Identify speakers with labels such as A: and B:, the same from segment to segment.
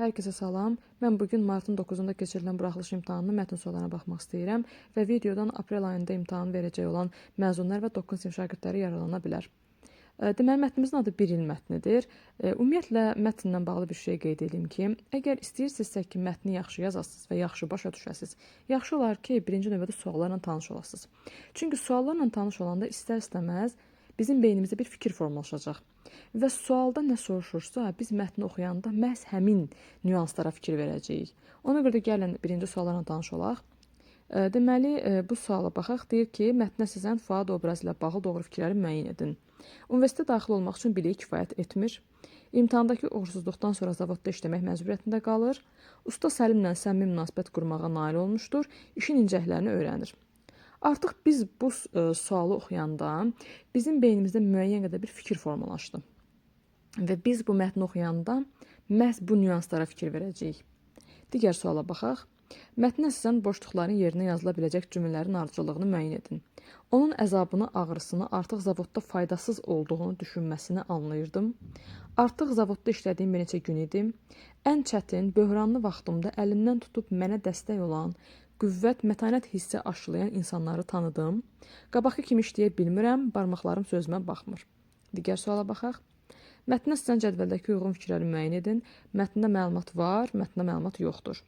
A: Hər kəsə salam. Mən bugün martın 9-da keçirilən buraxılış imtahanının mətn suallarına baxmaq istəyirəm və videodan aprel ayında imtahan verəcək olan məzunlar və 9 sinif şagirdləri yararlana bilər. Deməli, mətnimizin adı bir il mətnidir. Ümumiyyətlə, mətnlə bağlı bir şey qeyd edeyim ki, əgər istəyirsinizsə ki, mətni yaxşı yazasınız və yaxşı başa düşəsiniz, yaxşı olar ki, birinci növbədə suallarla tanış olasınız. Çünki suallarla tanış olanda istər-istəməz bizim beynimizdə bir fikir formalaşacaq. Və sualda nə soruşursa, biz mətni oxuyanda məhz həmin nüanslara fikir verəcəyik. Ona görə də gəlin birinci suallarla tanış olaq. Deməli, bu suala baxaq. Deyir ki, mətnə sizən Fuad obrazı ilə bağlı doğru fikirləri müəyyən edin. Universitetə daxil olmaq üçün biliyi kifayət etmir. İmtahandakı uğursuzluqdan sonra zavodda işləmək məcburiyyətində qalır. Usta Səlimlə səmimi münasibət qurmağa nail olmuşdur. İşin incəklərini öyrənir. Artıq biz bu sualı oxuyanda bizim beynimizdə müəyyən qədər bir fikir formalaşdı. Və biz bu mətni oxuyanda məhz bu nüanslara fikir verəcəyik. Digər suala baxaq. Mətnə sizən boşluqların yerinə yazıla biləcək cümlələrin ardıcıllığını müəyyən edin. Onun əzabını, ağrısını, artıq zavodda faydasız olduğunu düşünməsini anlayırdım. Artıq zavodda işlədiyim bir neçə gün idi. Ən çətin, böhranlı vaxtımda əlimdən tutub mənə dəstək olan, qüvvət, mətanət hissi aşılayan insanları tanıdım. Qabaqki kimi işləyə bilmirəm, barmaqlarım sözümə baxmır. Digər suala baxaq. Mətnə sizən cədvəldəki uyğun fikirləri müəyyən edin. Mətndə məlumat var, mətndə məlumat yoxdur.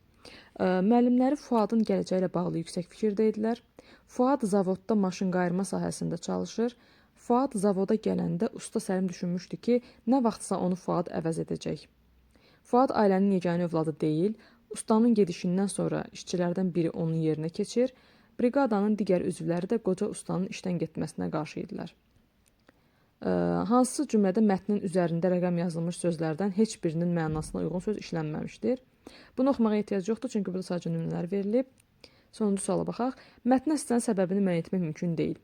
A: Müəllimləri Fuadın gələcəyi ilə bağlı yüksək fikirdəydilər. Fuad zavodda maşın qayırma sahəsində çalışır. Fuad zavoda gələndə usta Səlim düşünmüşdü ki, nə vaxtsa onu Fuad əvəz edəcək. Fuad ailənin yeganə övladı deyil. Ustanın gedişindən sonra işçilərdən biri onun yerinə keçir. Briqadanın digər üzvləri də qoca ustanın işdən getməsinə qarşı idilər. Hansı cümlədə mətnin üzərində rəqəm yazılmış sözlərdən heç birinin mənasına uyğun söz işlənməmişdir? Bunu oxumağa ehtiyac yoxdur, çünki burada sadəcə nümunələr verilib. Sonuncu suala baxaq. Mətnə sizdən səbəbini müəyyən etmək mümkün deyil.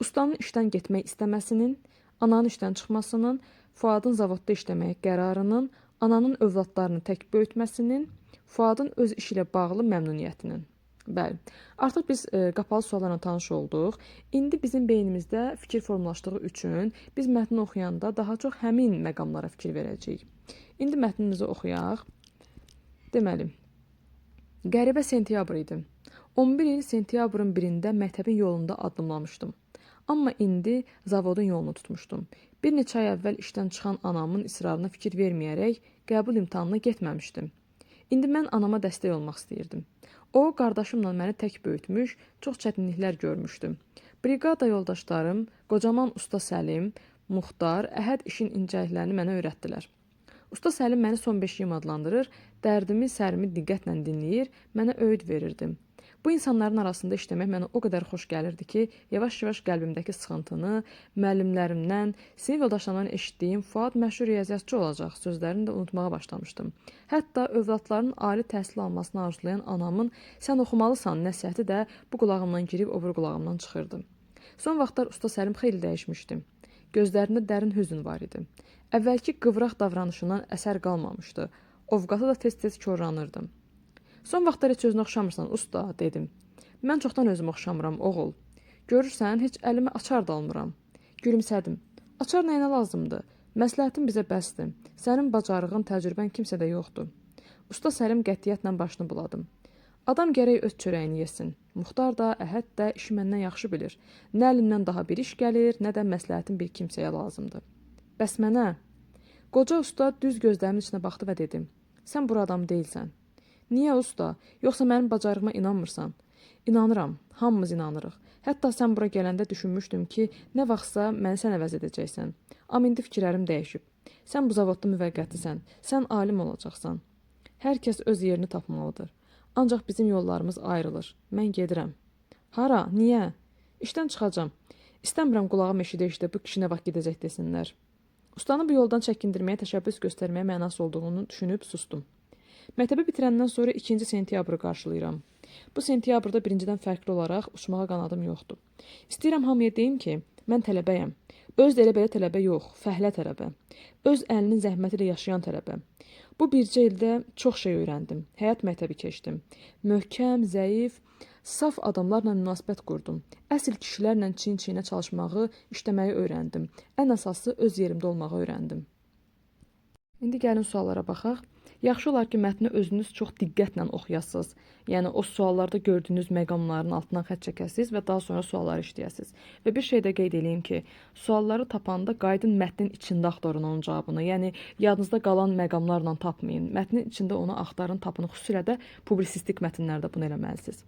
A: Ustanın işdən getmək istəməsinin, ananın işdən çıxmasının, Fuadın zavodda işləməyə qərarının, ananın övladlarını tək böyütməsinin, Fuadın öz işi ilə bağlı məmnuniyyətinin. Bəli, artıq biz qapalı suallarla tanış olduq. İndi bizim beynimizdə fikir formalaşdığı üçün biz mətni oxuyanda daha çox həmin məqamlara fikir verəcəyik. İndi mətnimizi oxuyaq. Deməli, qəribə sentyabr idi. 11 il sentyabrın 1-də məktəbin yolunda addımlamışdım. Amma indi zavodun yolunu tutmuşdum. Bir neçə ay əvvəl işdən çıxan anamın israrına fikir verməyərək qəbul imtahanına getməmişdim. İndi mən anama dəstək olmaq istəyirdim. O, qardaşımla məni tək böyütmüş, çox çətinliklər görmüşdüm. Briqada yoldaşlarım, qocaman usta Səlim, Muxtar, Əhəd işin incəliklərini mənə öyrətdilər. Usta Səlim məni son beşiyim adlandırır, dərdimi, sərimi diqqətlə dinləyir, mənə öyüd verirdi. Bu insanların arasında işləmək mənə o qədər xoş gəlirdi ki, yavaş-yavaş qəlbimdəki sıxıntını, müəllimlərimdən, sinif yoldaşlarımdan eşitdiyim Fuad məşhur riyaziyyatçı olacaq sözlərini də unutmağa başlamışdım. Hətta övladlarının ali təhsil almasını arzulayan anamın sən oxumalısan nəsihəti də bu qulağımdan girib o bir qulağımdan çıxırdı. Son vaxtlar usta Səlim xeyli dəyişmişdi. Gözlərində dərin hüzn var idi. Əvvəlki qıvraq davranışından əsər qalmamışdı. Ovqatı da tez-tez korlanırdı. Son vaxtlar heç özünə oxşamırsan, usta, dedim. Mən çoxdan özümə oxşamıram, oğul. Görürsən, heç əlimə açar da almıram. Gülümsədim. Açar nəyinə lazımdır? Məsləhətin bizə bəsdir. Sənin bacarığın, təcrübən kimsədə yoxdur. Usta Səlim qətiyyətlə başını buladım. Adam gərək öz çörəyini yesin. Muxtar da, Əhəd də işi məndən yaxşı bilir. Nə əlindən daha bir iş gəlir, nə də məsləhətin bir kimsəyə lazımdır. Bəs mənə? Qoca usta düz gözlərimin içinə baxdı və dedim. Sən bura adam deyilsən. Niyə usta? Yoxsa mənim bacarığıma inanmırsan? İnanıram, hamımız inanırıq. Hətta sən bura gələndə düşünmüşdüm ki, nə vaxtsa məni sən əvəz edəcəksən. Amma indi fikirlərim dəyişib. Sən bu zavodda müvəqqətisən, sən alim olacaqsan. Hər kəs öz yerini tapmalıdır. Ancaq bizim yollarımız ayrılır. Mən gedirəm. Hara? Niyə? İşdən çıxacam. İstəmirəm qulağım eşidə-eşidə bu kişi nə vaxt gedəcək desinlər. Ustanı bu yoldan çəkindirməyə, təşəbbüs göstərməyə mənası olduğunu düşünüb sustum. Məktəbi bitirəndən sonra 2-ci sentyabrı qarşılayıram. Bu sentyabrda birincidən fərqli olaraq uçmağa qanadım yoxdur. İstəyirəm hamıya deyim ki, mən tələbəyəm. Öz də elə-belə tələbə yox, fəhlə tələbə. Öz əlinin zəhməti ilə yaşayan tələbə. Bu bircə ildə çox şey öyrəndim. Həyat məktəbi keçdim. Möhkəm, zəif, saf adamlarla münasibət qurdum. Əsl kişilərlə çiyin-çiyinə çalışmağı, işləməyi öyrəndim. Ən əsası öz yerimdə olmağı öyrəndim. İndi gəlin suallara baxaq. Yaxşı olar ki, mətni özünüz çox diqqətlə oxuyasınız. Yəni o suallarda gördüyünüz məqamların altından xətt çəkəsiniz və daha sonra sualları işləyəsiniz. Və bir şey də qeyd edeyim ki, sualları tapanda qayıdın mətnin içində axtarın onun cavabını. Yəni yadınızda qalan məqamlarla tapmayın. Mətnin içində onu axtarın, tapın. Xüsusilə də publisistik mətnlərdə bunu eləməlisiniz.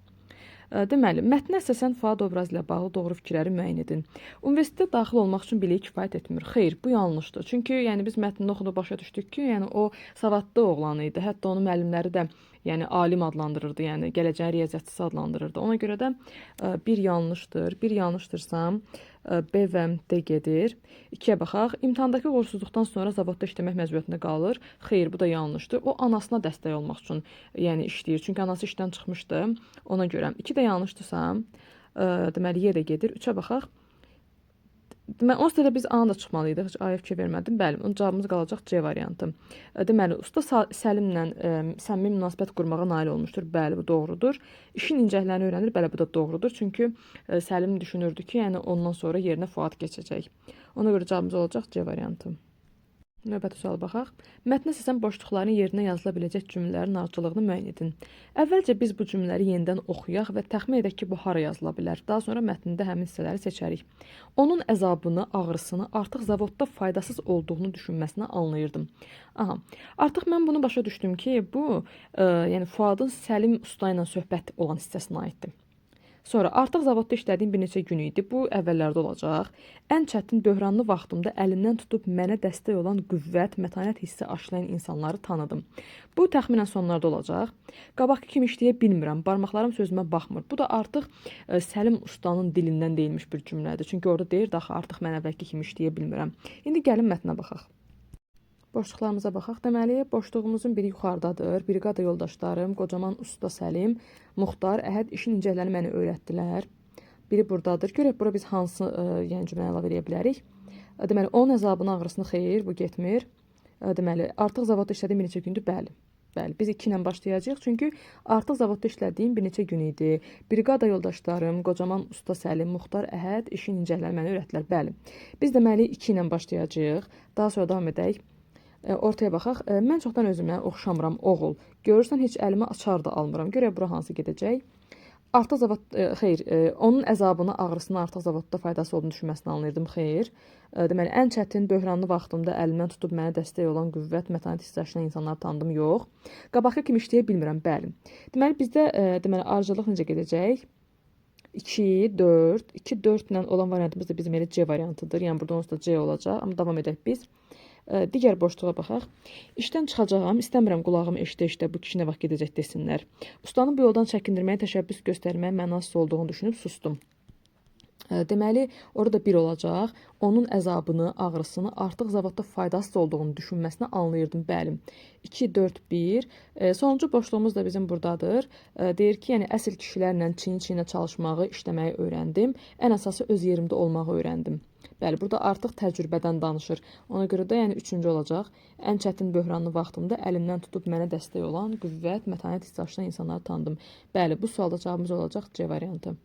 A: Deməli, mətnə əsasən Fuad obrazı ilə bağlı doğru fikirləri müəyyən edin. Universitetə daxil olmaq üçün biliyi kifayət etmir. Xeyr, bu yanlışdır. Çünki yəni biz mətnini oxuduq, başa düşdük ki, yəni o savadlı oğlan idi. Hətta onun müəllimləri də yəni alim adlandırırdı, yəni gələcəyin riyaziyyatçısı adlandırırdı. Ona görə də bir yanlışdır. Bir yanlışdırsam B və D gedir. 2-yə baxaq. İmtahandakı uğursuzluqdan sonra zavodda işləmək məcburiyyətində qalır. Xeyr, bu da yanlışdır. O anasına dəstək olmaq üçün yəni işləyir. Çünki anası işdən çıxmışdı. Ona görə 2 də yanlışdırsa, deməli Y də gedir. 3-ə baxaq. Deməli, onsuz da biz A-nı da çıxmalıydıq. Heç A-ya fikir vermədim. Bəli, onun cavabımız qalacaq C variantı. Deməli, usta Səlimlə səmimi münasibət qurmağa nail olmuşdur. Bəli, bu doğrudur. İşin incəklərini öyrənir. Bəli, bu da doğrudur. Çünki Səlim düşünürdü ki, yəni ondan sonra yerinə Fuad keçəcək. Ona görə cavabımız olacaq C variantı. Növbəti suala baxaq. Mətnə əsasən boşluqların yerinə yazıla biləcək cümlələrin ardıcıllığını müəyyən edin. Əvvəlcə biz bu cümlələri yenidən oxuyaq və təxmin edək ki, bu hara yazıla bilər. Daha sonra mətndə həmin hissələri seçərik. Onun əzabını, ağrısını, artıq zavodda faydasız olduğunu düşünməsini anlayırdım. Aha, artıq mən bunu başa düşdüm ki, bu yəni Fuadın Səlim usta ilə söhbət olan hissəsinə aiddir. Sonra artıq zavodda işlədiyim bir neçə gün idi. Bu əvvəllərdə olacaq. Ən çətin böhranlı vaxtımda əlimdən tutub mənə dəstək olan qüvvət, mətanət hissi aşılayan insanları tanıdım. Bu təxminən sonlarda olacaq. Qabaqki kimi işləyə bilmirəm. Barmaqlarım sözümə baxmır. Bu da artıq Səlim ustanın dilindən deyilmiş bir cümlədir. Çünki orada deyir daxı artıq mən əvvəlki kimi işləyə bilmirəm. İndi gəlin mətnə baxaq. Boşluqlarımıza baxaq. Deməli, boşluğumuzun biri yuxarıdadır. Briqada yoldaşlarım, qocaman usta Səlim, Muxtar, Əhəd işin incələrini mənə öyrətdilər. Biri buradadır. Görək bura biz hansı yəni cümləni əlavə edə bilərik. Deməli, onun əzabını, ağrısını xeyir, bu getmir. Deməli, artıq zavodda işlədiyim bir neçə gündür, bəli. Bəli, biz 2 ilə başlayacağıq. Çünki artıq zavodda işlədiyim bir neçə gün idi. Briqada yoldaşlarım, qocaman usta Səlim, Muxtar, Əhəd işin incələrini mənə öyrətdilər. Bəli. Biz deməli 2 ilə başlayacağıq. Daha sonra davam edək. Ortaya baxaq. Mən çoxdan özümə oxşamıram, oğul. Görürsən, heç əlimə açar da almıram. Görək bura hansı gedəcək. Artıq zavod, xeyr, onun əzabını, ağrısını artıq zavodda faydası olduğunu düşünməsini anlayırdım, xeyr. Deməli, ən çətin böhranlı vaxtımda əlimdən tutub mənə dəstək olan qüvvət, mətanət hissəşlən insanları tanıdım, yox. Qabaqki kimi işləyə bilmirəm, bəli. Deməli, bizdə deməli, arıcılıq necə gedəcək? 2, 4, 2, 4 ilə olan variantımız da bizim elə C variantıdır. Yəni, burada onsuz da C olacaq, amma davam edək biz. Digər boşluğa baxaq. İşdən çıxacağam, istəmirəm qulağımı eşdə-eşdə bu kişi nə vaxt gedəcək desinlər. Ustanı bu yoldan çəkindirməyə təşəbbüs göstərməyə mənasız olduğunu düşünüb sustum. Deməli, orada bir olacaq. Onun əzabını, ağrısını, artıq zavodda faydasız olduğunu düşünməsini anlayırdım, bəli. 2, 4, 1. Sonuncu boşluğumuz da bizim buradadır. Deyir ki, yəni əsl kişilərlə çiyin-çiyinə çalışmağı, işləməyi öyrəndim. Ən əsası öz yerimdə olmağı öyrəndim. Bəli, burada artıq təcrübədən danışır. Ona görə də yəni 3-cü olacaq. Ən çətin böhranlı vaxtımda əlimdən tutub mənə dəstək olan qüvvət, mətanət hissi aşılayan insanları tanıdım. Bəli, bu sualda cavabımız olacaq C variantı.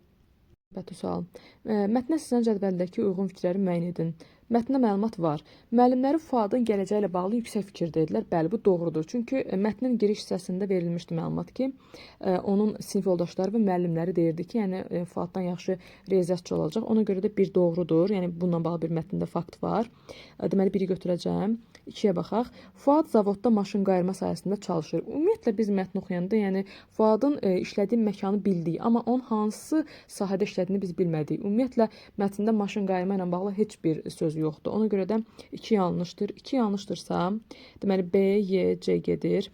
A: Növbəti sual. Mətnə sizin cədvəldəki uyğun fikirləri müəyyən edin. Mətndə məlumat var. Müəllimləri Fuadın gələcəyi ilə bağlı yüksək fikirdəydilər. Bəli, bu doğrudur. Çünki mətnin giriş hissəsində verilmişdi məlumat ki, onun sinif yoldaşları və müəllimləri deyirdi ki, yəni Fuaddan yaxşı riyaziyyatçı olacaq. Ona görə də bir doğrudur. Yəni bununla bağlı bir mətndə fakt var. Deməli, biri götürəcəm. 2-yə baxaq. Fuad zavodda maşın qayırma sahəsində çalışır. Ümumiyyətlə biz mətn oxuyanda, yəni Fuadın işlədiyi məkanı bildik, amma onun hansı sahədə işlədiyini biz bilmədik. Ümumiyyətlə mətndə maşın qayırma ilə bağlı heç bir söz yoxdur. Ona görə də 2 yanlışdır. 2 yanlışdırsa, deməli B, Y, C gedir.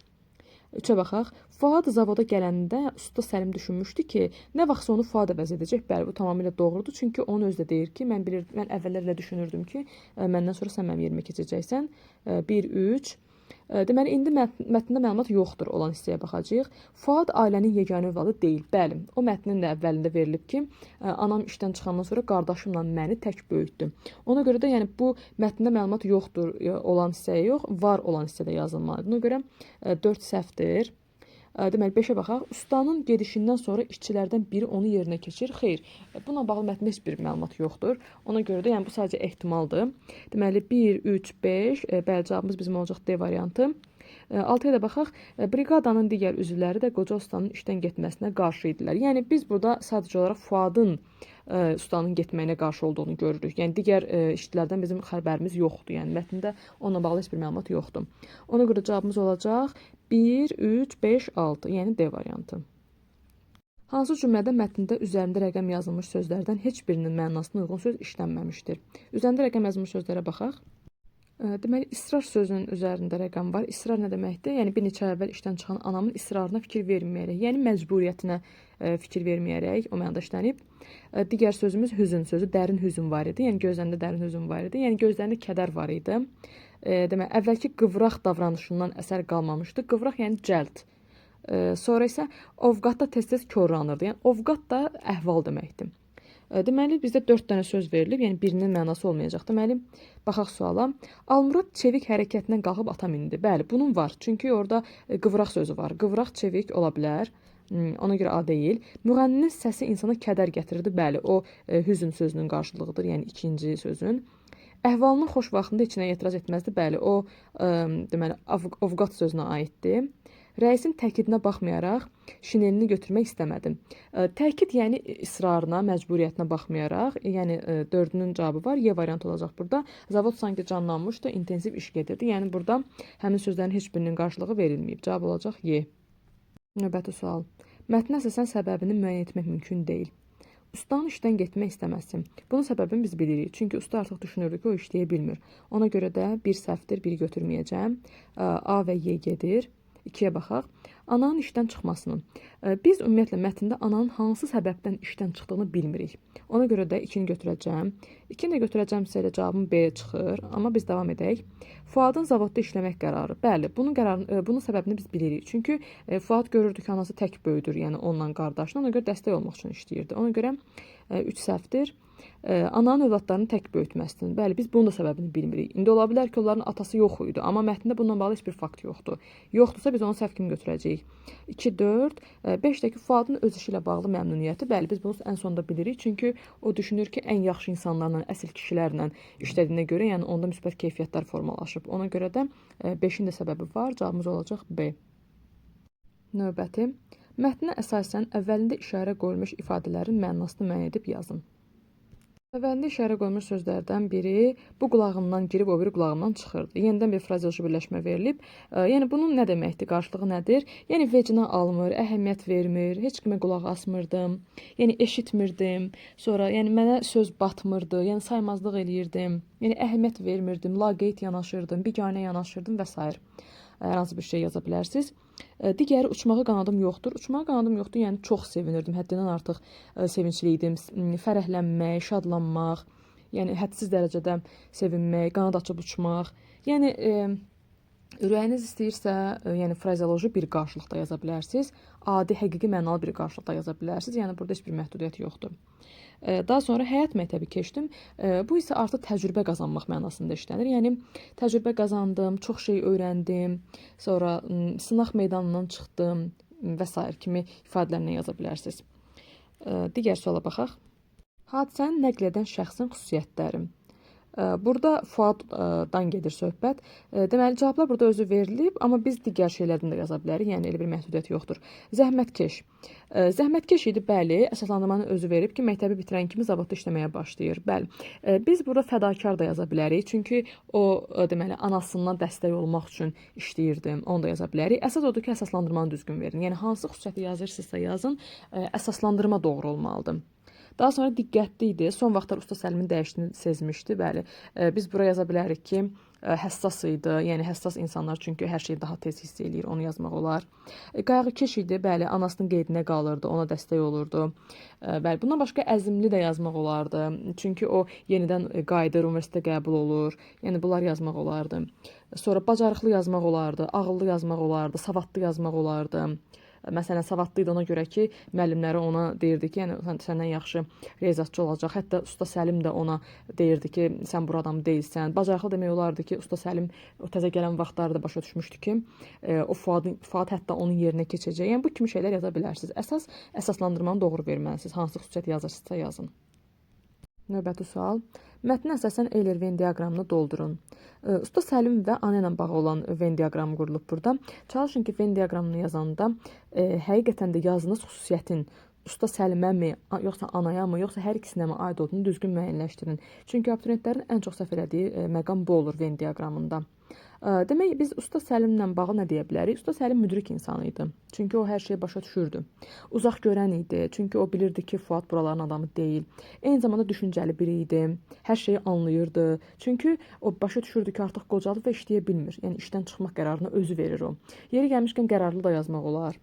A: 3-ə baxaq. Fuad zavoda gələndə usta Səlim düşünmüşdü ki, nə vaxtsa onu Fuad əvəz edəcək. Bəli, bu tamamilə doğrudur. Çünki onun özü də deyir ki, mən əvvəllər elə düşünürdüm ki, məndən sonra sən mənim yerimə keçəcəksən. 1, 3. Deməli, indi mətndə məlumat yoxdur olan hissəyə baxacağıq. Fuad ailənin yeganə övladı deyil. Bəli, o mətnin də əvvəlində verilib ki, anam işdən çıxandan sonra qardaşımla məni tək böyütdü. Ona görə də yəni bu mətndə məlumat yoxdur olan hissəyə yox, var olan hissədə yazılmalıdır. Ona görə 4 səhvdir. Deməli, 5-ə baxaq. Ustanın gedişindən sonra işçilərdən biri onu yerinə keçir. Xeyr, buna bağlı mətndə heç bir məlumat yoxdur. Ona görə də yəni bu sadəcə ehtimaldır. Deməli, 1, 3, 5, bəli, cavabımız bizim olacaq D variantı. 6-ya da baxaq. Briqadanın digər üzvləri də qoca ustanın işdən getməsinə qarşı idilər. Yəni biz burada sadəcə olaraq Fuadın ustanın getməyinə qarşı olduğunu görürük. Yəni digər işçilərdən bizim xəbərimiz yoxdur. Yəni mətndə onunla bağlı heç bir məlumat yoxdur. Ona görə cavabımız olacaq 1, 3, 5, 6. Yəni D variantı. Hansı cümlədə mətndə üzərində rəqəm yazılmış sözlərdən heç birinin mənasına uyğun söz işlənməmişdir? Üzərində rəqəm yazılmış sözlərə baxaq. Deməli, israr sözünün üzərində rəqəm var. İsrar nə deməkdir? Yəni, bir neçə əvvəl işdən çıxan anamın israrına fikir verməyərək, yəni məcburiyyətinə fikir verməyərək o mənada işlənib. Digər sözümüz hüzün sözü, dərin hüzün var idi. Yəni, gözlərində dərin hüzün var idi. Yəni, gözlərində kədər var idi. Deməli, əvvəlki qıvraq davranışından əsər qalmamışdı. Qıvraq, yəni cəld. Sonra isə ovqatda tez-tez korlanırdı. Yəni, ovqat da əhval deməkdir. Deməli, bizdə 4 dənə söz verilib, yəni birinin mənası olmayacaq. Deməli, baxaq suala. Almurad çevik hərəkətindən qalxıb ata mindi. Bəli, bunun var. Çünki orada qıvraq sözü var. Qıvraq çevik ola bilər. Ona görə A deyil. Müğənninin səsi insana kədər gətirirdi. Bəli, o hüzün sözünün qarşılığıdır, yəni ikinci sözün. Əhvalının xoş vaxtında içinə etiraz etməzdi. Bəli, o deməli ovqat sözünə aiddir. Rəisin təkidinə baxmayaraq şinelini götürmək istəmədim. Təkid, yəni israrına, məcburiyyətinə baxmayaraq, yəni 4-ünün cavabı var. Y variantı olacaq burada. Zavod sanki canlanmışdı, intensiv iş gedirdi. Yəni burada həmin sözlərin heç birinin qarşılığı verilməyib. Cavab olacaq Y. Növbəti sual. Mətnə əsasən səbəbini müəyyən etmək mümkün deyil. Ustanın işdən getmək istəməsin. Bunun səbəbini biz bilirik. Çünki usta artıq düşünürdü ki, o işləyə bilmir. Ona görə də bir səhvdir, biri götürməyəcəm. A və Y gedir. 2-yə baxaq. Ananın işdən çıxmasının. Biz ümumiyyətlə mətndə ananın hansı səbəbdən işdən çıxdığını bilmirik. Ona görə də 2-ni götürəcəm. 2-ni də götürəcəmsə elə cavabım B çıxır. Amma biz davam edək. Fuadın zavodda işləmək qərarı. Bəli, bunun səbəbini biz bilirik. Çünki Fuad görürdü ki, anası tək böyüdür, yəni onunla qardaşla. Ona görə dəstək olmaq üçün işləyirdi. Ona görə 3 səhvdir. Ananın övladlarını tək böyütməsinin. Bəli, biz bunun da səbəbini bilmirik. İndi ola bilər ki, onların atası yox idi, amma mətndə bununla bağlı heç bir fakt yoxdur. Yoxdursa biz onu səhv kimi götürəcəyik. 2, 4, 5-dəki Fuadın öz işi ilə bağlı məmnuniyyəti. Bəli, biz bunu ən sonda bilirik. Çünki o düşünür ki, ən yaxşı insanlarla, əsl kişilərlə işlədiyinə görə, yəni onda müsbət keyfiyyətlər formalaşıb. Ona görə də 5-in də səbəbi var. Cavabımız olacaq B. Növbəti. Mətnə əsasən əvvəlində işarə qoyulmuş ifadələrin mənasını müəyyən edib yazın. Əvvəlində işarə qoyulmuş sözlərdən biri bu qulağımdan girib o biri qulağımdan çıxırdı. Yenidən bir frazeoloji birləşmə verilib. Yəni bunun nə deməkdir? Qarşılığı nədir? Yəni vecinə almır, əhəmiyyət vermir, heç kimə qulaq asmırdım. Yəni eşitmirdim. Sonra yəni mənə söz batmırdı. Yəni saymazlıq eləyirdim. Yəni əhəmiyyət vermirdim, laqeyd yanaşırdım, biganə yanaşırdım və s. Hər hansı bir şey yaza bilərsiniz. Digəri uçmağa qanadım yoxdur. Uçmağa qanadım yoxdur, yəni çox sevinirdim. Həddindən artıq sevincli idim. Fərəhlənmək, şadlanmaq, yəni hədsiz dərəcədə sevinmək, qanad açıb uçmaq. Yəni ürəyiniz istəyirsə, yəni frazeoloji bir qarşılıqda yaza bilərsiniz. Adi, həqiqi mənalı bir qarşılıqda yaza bilərsiniz. Yəni burada heç bir məhdudiyyət yoxdur. Daha sonra həyat məktəbi keçdim. Bu isə artıq təcrübə qazanmaq mənasında işlənir. Yəni təcrübə qazandım, çox şey öyrəndim, sonra sınaq meydanından çıxdım və s. kimi ifadələrlə yaza bilərsiniz. Digər suala baxaq. Hadisəni nəql edən şəxsin xüsusiyyətləri. Burada Fuaddan gedir söhbət. Deməli, cavablar burada özü verilib, amma biz digər şeylərdən də yaza bilərik. Yəni, elə bir məhdudiyyət yoxdur. Zəhmətkeş. Zəhmətkeş idi, bəli, əsaslandırmanın özü verib ki, məktəbi bitirən kimi zavodda işləməyə başlayır. Bəli, biz burada fədakar da yaza bilərik. Çünki o, deməli, anasından dəstək olmaq üçün işləyirdi. Onu da yaza bilərik. Əsas odur ki, əsaslandırmanı düzgün verin. Yəni, hansı xüsusiyyəti yazırsınızsa yazın, əsaslandırma doğru olmalıdır. Daha sonra diqqətli idi. Son vaxtlar Usta Səlimin dəyişdiyini sezmişdi. Bəli, biz bura yaza bilərik ki, həssas idi. Yəni həssas insanlar çünki hər şeyi daha tez hiss eləyir, onu yazmaq olar. Qayğıkeş idi. Bəli, anasının qeydinə qalırdı, ona dəstək olurdu. Bəli, bundan başqa əzmli də yazmaq olardı. Çünki o yenidən qayıdır, universitetə qəbul olur. Yəni bunlar yazmaq olardı. Sonra bacarıqlı yazmaq olardı, ağıllı yazmaq olardı, savadlı yazmaq olardı. Məsələn, savadlı idi ona görə ki, müəllimləri ona deyirdi ki, yəni səndən yaxşı riyaziyyatçı olacaq. Hətta Usta Səlim də ona deyirdi ki, sən bu adam deyilsən. Bacarıqlı demək olardı ki, Usta Səlim o təzə gələn vaxtlarda başa düşmüşdü ki, o Fuad hətta onun yerinə keçəcək. Yəni bu kimi şeylər yaza bilərsiniz. Əsaslandırmanı doğru verməlisiniz. Hansı xüsusiyyət yazırsınızsa yazın. Növbəti sual. Mətnə əsasən Euler-Venn diaqramını doldurun. Usta Səlim və ana ilə bağlı olan Venn diaqramı qurulub burada. Çalışın ki, Venn diaqramını yazanda həqiqətən də yazınız xüsusiyyətin Usta Səliməmi, yoxsa anayamı, yoxsa hər ikisinə mi aid olduğunu düzgün müəyyənləşdirin. Çünki abituriyentlərin ən çox səhv elədiyi məqam bu olur Venn diaqramında. Demək, biz Usta Səlimlə bağlı nə deyə bilərik? Usta Səlim müdrik insan idi. Çünki o hər şeyi başa düşürdü. Uzaq görən idi. Çünki o bilirdi ki, Fuad buraların adamı deyil. Eyni zamanda düşüncəli biri idi. Hər şeyi anlayırdı. Çünki o başa düşürdü ki, artıq qocalıb və işləyə bilmir. Yəni işdən çıxmaq qərarını özü verir o. Yeri gəlmişkən qərarlı da yazmaq olar.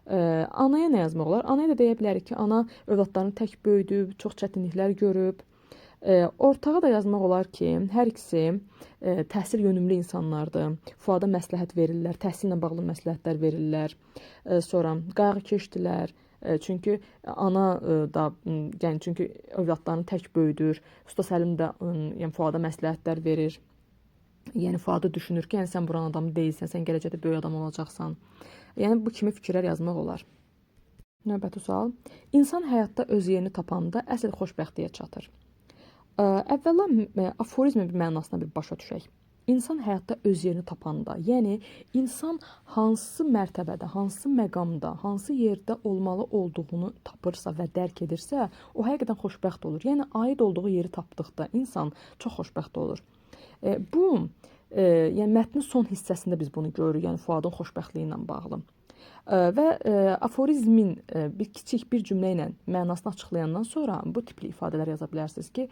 A: Anaya nə yazmaq olar? Anaya da deyə bilərik ki, ana övladlarını tək böyüdüb, çox çətinliklər görüb. Ortağa da yazmaq olar ki, hər ikisi təhsil yönümlü insanlardır. Fuada məsləhət verirlər, təhsillə bağlı məsləhətlər verirlər. Sonra qayğı keçdilər. Çünki ana da, yəni çünki övladlarını tək böyüdür. Usta Səlim də yəni Fuada məsləhətlər verir. Yəni Fuadı düşünür ki, yəni sən buranın adamı deyilsən, sən gələcəkdə böyük adam olacaqsan. Yəni bu kimi fikirlər yazmaq olar. Növbəti sual. İnsan həyatda öz yerini tapanda əsl xoşbəxtliyə çatır. Əvvəla aforizmin bir mənasına bir başa düşək. İnsan həyatda öz yerini tapanda, yəni insan hansı mərtəbədə, hansı məqamda, hansı yerdə olmalı olduğunu tapırsa və dərk edirsə, o həqiqətən xoşbəxt olur. Yəni aid olduğu yeri tapdıqda insan çox xoşbəxt olur. Yəni mətnin son hissəsində biz bunu görürük, yəni Fuadın xoşbəxtliyi ilə bağlı. Və aforizmin kiçik bir cümlə ilə mənasını açıqlayandan sonra bu tipli ifadələr yaza bilərsiniz ki,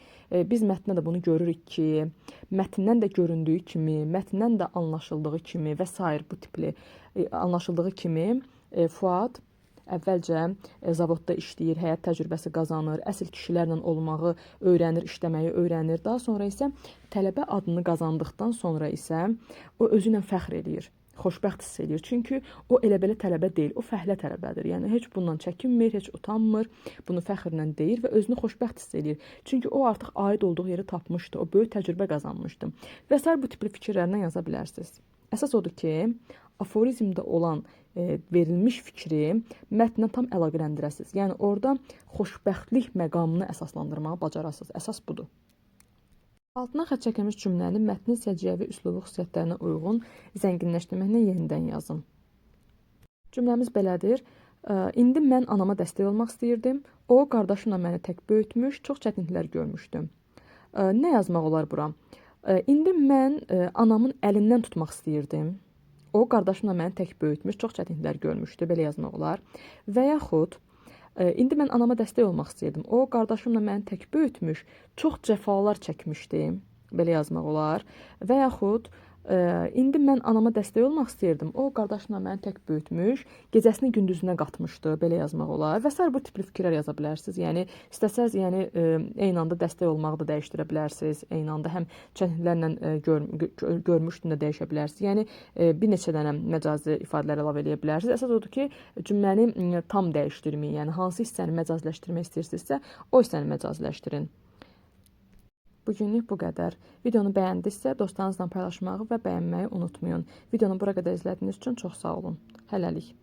A: biz mətndə də bunu görürük ki, mətndən də göründüyü kimi, mətndən də anlaşıldığı kimi və s. bu tipli anlaşıldığı kimi Fuad əvvəlcə zavodda işləyir, həyat təcrübəsi qazanır, əsl kişilərlə olmağı öyrənir, işləməyi öyrənir. Daha sonra isə tələbə adını qazandıqdan sonra isə o özü ilə fəxr edir. Xoşbəxt hiss edir. Çünki o elə belə tələbə deyil, o fəhlə tələbədir. Yəni heç bundan çəkinmir, heç utanmır, bunu fəxrlə deyir və özünü xoşbəxt hiss edir. Çünki o artıq aid olduğu yeri tapmışdı, o böyük təcrübə qazanmışdı. Və sair bu tipli fikirlərdən yaza bilərsiniz. Əsas odur ki, aforizmdə olan verilmiş fikri mətnə tam əlaqələndirəsiniz. Yəni orada xoşbəxtlik məqamını əsaslandırmağı bacarasınız. Əsas budur. Altına xətt çəkilmiş cümləni mətnin səciyyəvi üslubu xüsusiyyətlərinə uyğun zənginləşdirməklə yenidən yazın. Cümləmiz belədir. İndi mən anama dəstək olmaq istəyirdim. O, qardaşımla məni tək böyütmüş, çox çətinliklər görmüşdüm. Nə yazmaq olar bura? İndi mən anamın əlindən tutmaq istəyirdim. O, qardaşımla məni tək böyütmüş, çox çətinliklər görmüşdü. Belə yazmaq olar. Və yaxud İndi mən anama dəstək olmaq istəyirdim. O, qardaşımla məni tək böyütmüş, çox cəfalar çəkmişdi. Belə yazmaq olar. Və yaxud, indi mən anama dəstək olmaq istəyirdim. O, qardaşımla məni tək böyütmüş, gecəsini gündüzünə qatmışdı. Belə yazmaq olar. Və s. bu tipli fikirlər yaza bilərsiniz. Yəni, istəsəz, yəni, eyni anda dəstək olmağı da dəyişdirə bilərsiniz. Eyni anda həm çətinliklərlə görmüşdün də dəyişə bilərsiniz. Yəni, bir neçə dənə məcazi ifadələr əlavə edə bilərsiniz. Əsas odur ki, cümləni tam dəyişdirməyin. Yəni, hansı hissəni məcazləşdirmək istəyirsinizsə, o hissəni məcazləşdirin. Bugünlük bu qədər. Videonu bəyəndinizsə, dostlarınızla paylaşmağı və bəyənməyi unutmayın. Videonu bura qədər izlədiyiniz üçün çox sağ olun. Hələlik.